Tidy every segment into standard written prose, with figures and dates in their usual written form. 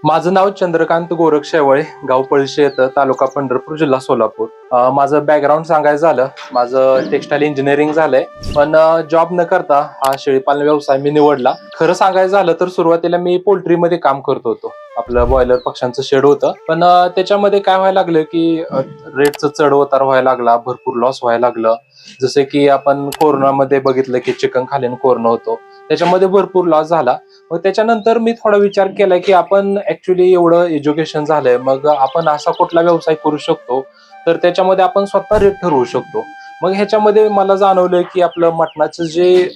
माझं नाव चंद्रकांत गोरख शेवाळे, गाव पळशी येतं, तालुका पंढरपूर, जिल्हा सोलापूर. माझं बॅकग्राऊंड सांगायचं झालं, माझं टेक्सटाईल इंजिनिअरिंग झालंय, पण जॉब न करता हा शेळीपालन व्यवसाय मी निवडला. खरं सांगायचं झालं तर सुरुवातीला मी पोल्ट्रीमध्ये काम करत होतो. आपलं बॉयलर पक्ष्यांचं शेड होतं, पण त्याच्यामध्ये काय व्हायला लागलं की रेटचं चढ उतार व्हायला लागला, भरपूर लॉस व्हायला लागलं. जसे की आपण कोरोनामध्ये बघितलं की चिकन खाल्यानं कोरोना होतो, त्याच्यामध्ये भरपूर लॉस झाला. मग त्याच्यानंतर मी थोडा विचार केला की आपण ऍक्च्युली एवढं एज्युकेशन झालंय, मग आपण असा कुठला व्यवसाय करू शकतो तर त्याच्यामध्ये आपण स्वतः रेट ठरवू शकतो. मग ह्याच्यामध्ये मला जाणवलं की आपलं मटणाचं जे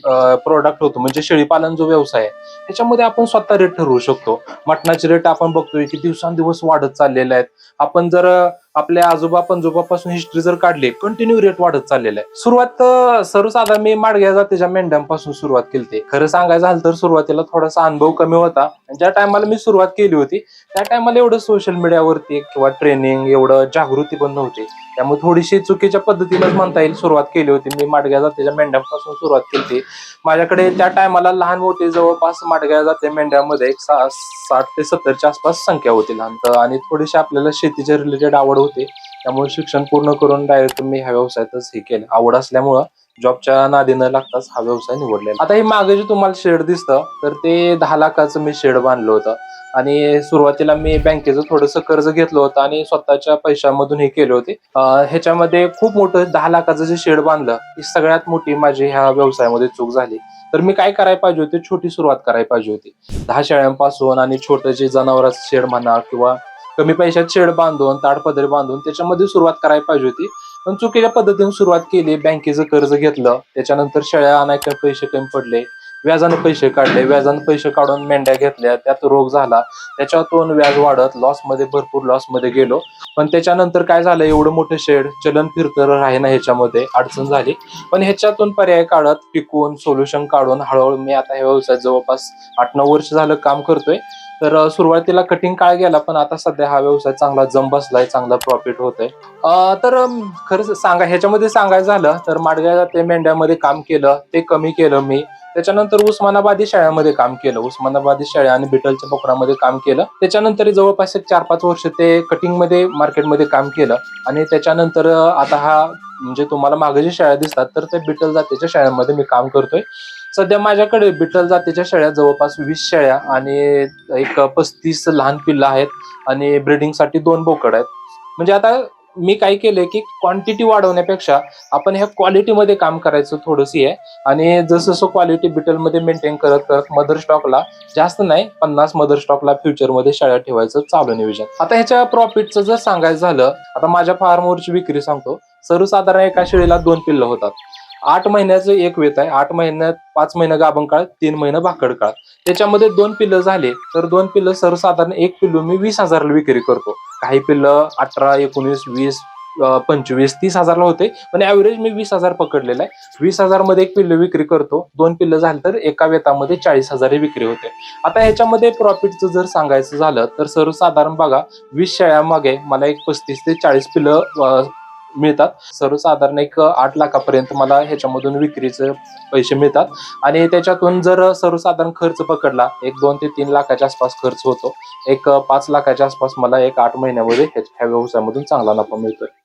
प्रोडक्ट होतं, म्हणजे शेळीपालन जो व्यवसाय आहे, त्याच्यामध्ये आपण स्वतः रेट ठरवू शकतो. मटणाचे रेट आपण बघतोय की दिवसांदिवस वाढत चाललेले आहेत. आपण जर आपल्या आजोबा पणजोबापासून हिस्ट्री जर काढली, कंटिन्यू रेट वाढत चाललेला आहे. सुरुवात सर्वसाधारण मी माडग्या जातीच्या मेंढ्यांपासून सुरुवात केली. खरं सांगायचं झालं तर सुरुवातीला थोडासा अनुभव कमी होता. ज्या टायमाला मी सुरुवात केली होती त्या टायमाला एवढं सोशल मीडियावरती किंवा ट्रेनिंग एवढं जागृती पण नव्हती. त्यामुळे थोडीशी चुकीच्या पद्धतीनेच म्हणता येईल सुरुवात केली होती. मी माडग्या जातीच्या मेंढ्यांपासून सुरुवात केली. माझ्याकडे त्या टायमाला लहान मोठे जवळपास माडग्या जाती मेंढ्यामध्ये एक 60 ते 70च्या आसपास संख्या होती लहान. आणि थोडीशी आपल्याला शेतीच्या रिलेटेड आवड होती, त्यामुळे शिक्षण पूर्ण करून डायरेक्ट मी ह्या व्यवसायातच हे केलं. आवड असल्यामुळं जॉबच्या नादी न लागताच हा व्यवसाय निवडलेला. आता हे मागे जे तुम्हाला शेड दिसतं तर ते 10 लाखाचं मी शेड बांधलं होतं. आणि सुरुवातीला मी बँकेचं थोडंसं कर्ज घेतलं होतं आणि स्वतःच्या पैशामधून हे केले होते. ह्याच्यामध्ये खूप मोठं 10 लाखाचं जे शेड बांधलं, ही सगळ्यात मोठी माझी ह्या व्यवसायामध्ये चूक झाली. तर मी काय करायला पाहिजे होते, छोटी सुरुवात करायला पाहिजे होती. 10 शेळ्यांपासून आणि छोटं जे जनावरांचं शेड म्हणा किंवा कमी पैशात शेड बांधून ताडपदरी बांधून त्याच्यामध्ये सुरुवात करायला पाहिजे होती. पण चुकीच्या पद्धतीने सुरुवात केली. बँकेचं कर्ज घेतलं, त्याच्यानंतर शेळ्या आणायला पैसे कमी पडले, व्याजाने पैसे काढले, व्याजाने पैसे काढून मेंढ्या घेतल्या, त्यात रोग झाला, त्याच्यातून व्याज वाढत भरपूर लॉस मध्ये गेलो. पण त्याच्यानंतर काय झालं, एवढं मोठं शेड चलन फिरतं राहीना, ह्याच्यामध्ये अडचण झाली. पण ह्याच्यातून पर्याय काढत टिकून सोल्युशन काढून हळूहळू मी आता ह्या व्यवसायात जवळपास 8-9 वर्ष झालं काम करतोय. तर सुरुवातीला कठीण काळ गेला, पण आता सध्या हा व्यवसाय चांगला जम बसलाय, चांगला प्रॉफिट होतंय. खरंच ह्याच्यामध्ये सांगायचं झालं तर माडग्या जाती मेंढ्यामध्ये काम केलं, ते कमी केलं मी. त्याच्यानंतर उस्मानाबादी शेळ्यामध्ये काम केलं, उस्मानाबादी शेळ्या आणि बिटलच्या बोकडामध्ये काम केलं. त्याच्यानंतर जवळपास 4-5 वर्ष ते कटिंग मध्ये मार्केटमध्ये काम केलं. आणि त्याच्यानंतर आता हा म्हणजे तुम्हाला मागे जे शेळ्या दिसतात तर ते बिटल जातीच्या शेळ्यांमध्ये मी काम करतोय. सध्या माझ्याकडे बिटल जातीच्या शेळ्या जवळपास 20 शेळ्या आणि एक 35 लहान पिल्लं आहेत आणि ब्रीडिंगसाठी 2 बोकड आहेत. म्हणजे आता मी काय केलंय की क्वांटिटी वाढवण्यापेक्षा आपण ह्या क्वालिटीमध्ये काम करायचं थोडंसं आहे. आणि जसं जसं क्वालिटी बिटलमध्ये मेंटेन करत करत मदर स्टॉकला जास्त नाही, 50 मदर स्टॉकला फ्युचरमध्ये शेळ्या ठेवायचं चालू नियोजन. आता ह्याच्या प्रॉफिटचं जर सांगायचं झालं, आता माझ्या फार्मवरची विक्री सांगतो. सर्वसाधारण एका शेळीला 2 पिल्लं होतात. 8 महिन्याचं एक वेत आहे. 8 महिन्यात 5 महिने गाभण काळ, 3 महिने भाकड काळ. त्याच्यामध्ये 2 पिल्लं झाले तर 2 पिल्लं सर्वसाधारण एक पिल्लू मी 20,000ला विक्री करतो. काही पिल्लं 18, 19, 20, 25, 30,000ला होते, पण ऍव्हरेज मी 20,000 पकडलेला आहे. 20,000 मध्ये एक पिल्लू विक्री करतो. 2 पिल्लं झाली तर एका वेतामध्ये 40,000 विक्री होते. आता ह्याच्यामध्ये प्रॉफिटचं जर सांगायचं झालं तर सर्वसाधारण बघा, 20 शेळ्या मागे मला एक 35 ते 40 पिल्लं मिळतात. सर्वसाधारण एक 8 लाखापर्यंत मला ह्याच्यामधून विक्रीचे पैसे मिळतात. आणि त्याच्यातून जर सर्वसाधारण खर्च पकडला, एक 2 ते 3 लाखाच्या आसपास खर्च होतो. एक 5 लाखाच्या आसपास मला एक 8 महिन्यामध्ये ह्या व्यवसायामधून चांगला नफा मिळतोय.